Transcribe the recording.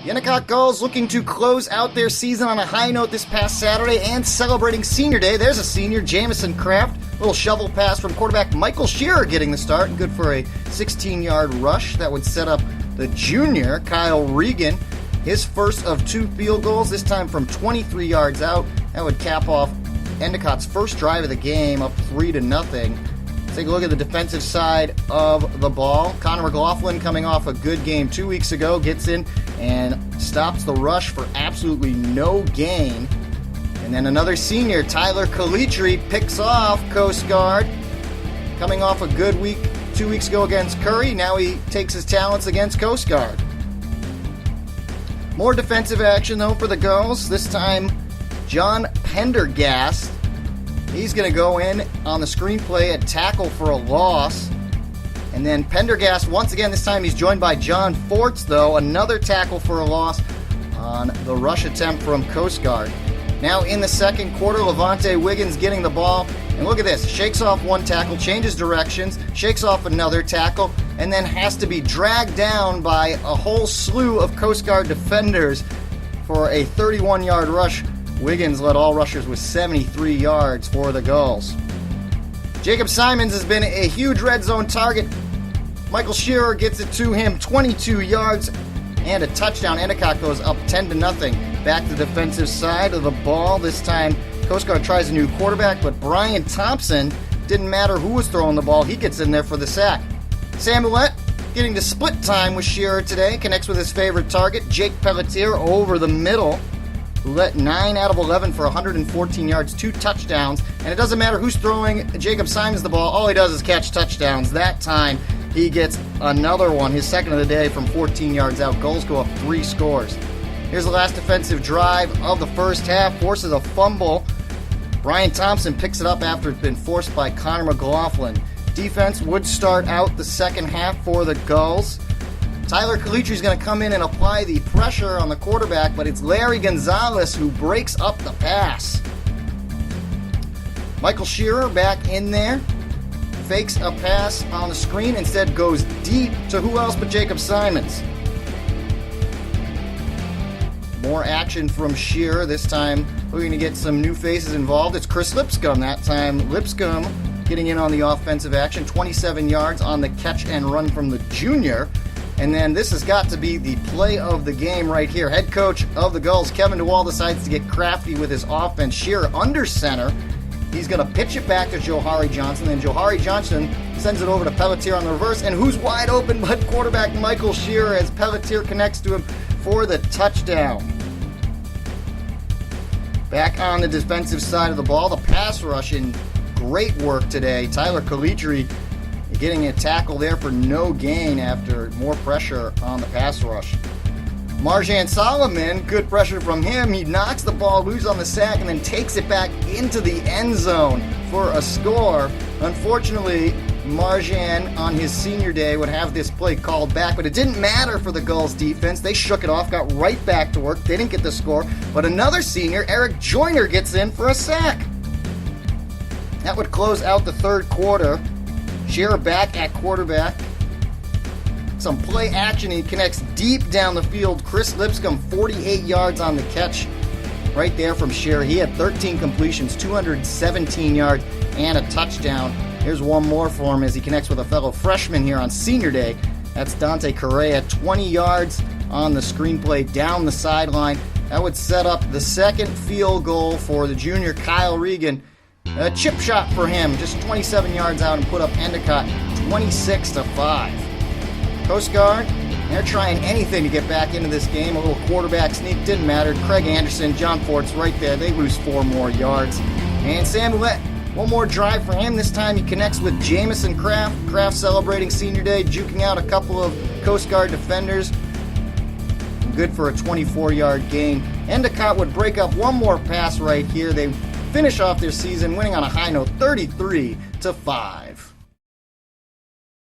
Endicott Gulls looking to close out their season on a high note this past Saturday and celebrating Senior Day. There's a senior, Jamison Kraft. Little shovel pass from quarterback Michael Shearer getting the start. Good for a 16-yard rush. That would set up the junior, Kyle Regan. His first of 2 field goals, this time from 23 yards out. That would cap off Endicott's first drive of the game, up 3-0. Take a look at the defensive side of the ball. Connor McLaughlin, coming off a good game 2 weeks ago, gets in and stops the rush for absolutely no gain. And then another senior, Tyler Calitri, picks off Coast Guard. Coming off a good week 2 weeks ago against Curry, now he takes his talents against Coast Guard. More defensive action, though, for the Gulls. This time, John Pendergast. He's going to go in on the screenplay at tackle for a loss. And then Pendergast, once again, this time he's joined by John Forts, though. Another tackle for a loss on the rush attempt from Coast Guard. Now in the second quarter, Levante Wiggins getting the ball. And look at this. Shakes off one tackle, changes directions, shakes off another tackle, and then has to be dragged down by a whole slew of Coast Guard defenders for a 31-yard rush. Wiggins led all rushers with 73 yards for the Gulls. Jacob Simons has been a huge red zone target. Michael Shearer gets it to him, 22 yards and a touchdown. Endicott goes up 10-0. Back to the defensive side of the ball. This time, Coast Guard tries a new quarterback, but Brian Thompson, didn't matter who was throwing the ball, he gets in there for the sack. Sam Ouellette getting to split time with Shearer today, connects with his favorite target, Jake Pelletier, over the middle. Ouellette 9 out of 11 for 114 yards, 2 touchdowns, and it doesn't matter who's throwing Jacob Simons the ball, all he does is catch touchdowns. That time, he gets another one, his second of the day from 14 yards out. Gulls go up 3 scores. Here's the last defensive drive of the first half, forces a fumble. Brian Thompson picks it up after it's been forced by Connor McLaughlin. Defense would start out the second half for the Gulls. Tyler Calitri is going to come in and apply the pressure on the quarterback, but it's Larry Gonzalez who breaks up the pass. Michael Shearer back in there, fakes a pass on the screen, instead goes deep to who else but Jacob Simons. More action from Shearer. This time we're going to get some new faces involved. It's Chris Lipscomb that time. Lipscomb getting in on the offensive action, 27 yards on the catch and run from the junior. And then this has got to be the play of the game right here. Head coach of the Gulls, Kevin DeWall, decides to get crafty with his offense. Shearer under center. He's going to pitch it back to Johari Johnson. Then Johari Johnson sends it over to Pelletier on the reverse. And who's wide open but quarterback Michael Shearer as Pelletier connects to him for the touchdown. Back on the defensive side of the ball, the pass rush in great work today. Tyler Calitri getting a tackle there for no gain after more pressure on the pass rush. Marjan Solomon, good pressure from him. He knocks the ball loose on the sack and then takes it back into the end zone for a score. Unfortunately, Marjan on his senior day would have this play called back, but it didn't matter for the Gulls defense. They shook it off, got right back to work. They didn't get the score, but another senior, Eric Joyner, gets in for a sack. That would close out the third quarter. Shearer back at quarterback. Some play action. He connects deep down the field. Chris Lipscomb, 48 yards on the catch right there from Shearer. He had 13 completions, 217 yards, and a touchdown. Here's one more for him as he connects with a fellow freshman here on senior day. That's Dante Correa, 20 yards on the screenplay down the sideline. That would set up the second field goal for the junior Kyle Regan. A chip shot for him, just 27 yards out, and put up Endicott 26-5. Coast Guard, they're trying anything to get back into this game. A little quarterback sneak, didn't matter. Craig Anderson, John Forts right there. They lose 4 more yards. And Sam Ouellette, one more drive for him. This time he connects with Jamison Kraft. Kraft celebrating senior day, juking out a couple of Coast Guard defenders. Good for a 24-yard gain. Endicott would break up one more pass right here. They finish off their season winning on a high note, 33-5.